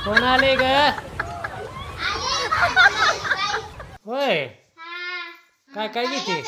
कोण आले ग? होय, काय काय घेते?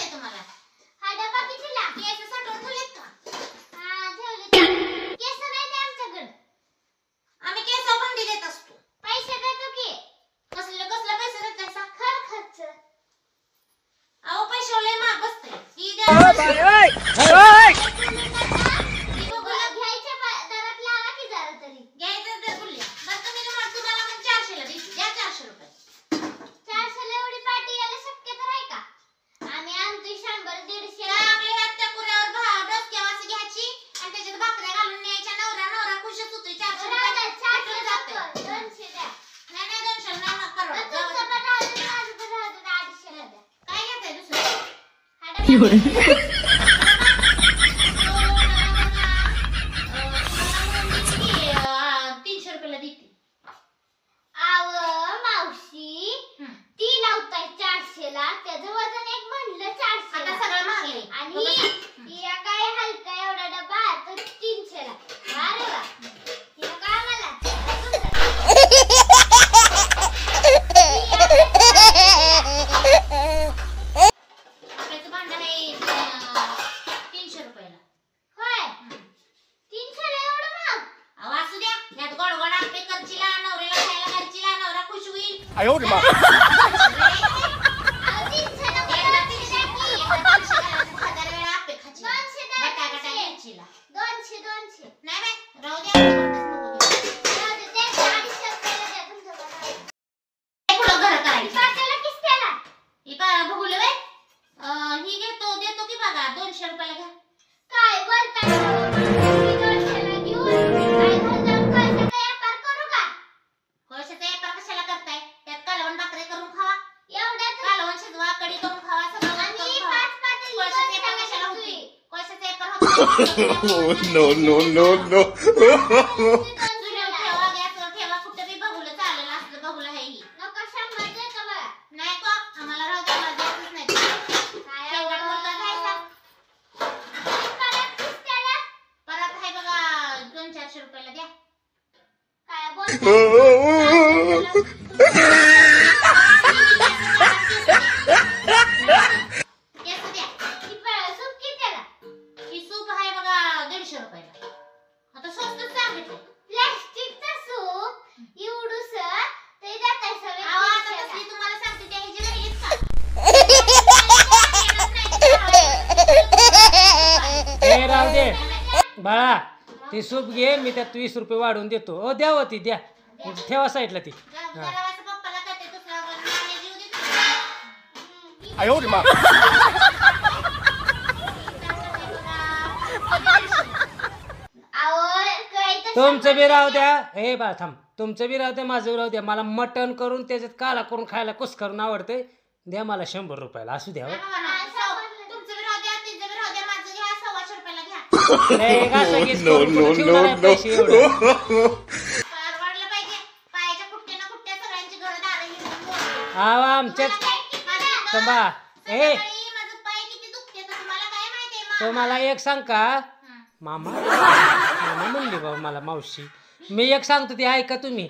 No, no, no, no. बाळा, ती सूप घे, मी त्यात 20 रुपये वाढून देतो. ओ द्या होती, द्या, ठेवा साईडला ती. तुमचं बी राहू द्या. हे बा थांब, तुमचं बी राहू द्या, माझं बी राहू द्या. मला मटण करून त्याच्यात काला करून खायला कुस करून आवडते. द्या मला 100 रुपयाला, असू द्या. तुम्हाला एक सांग का मामा, मामा म्हणली बाबा मला मावशी, मी एक सांगतो ती ऐका तुम्ही.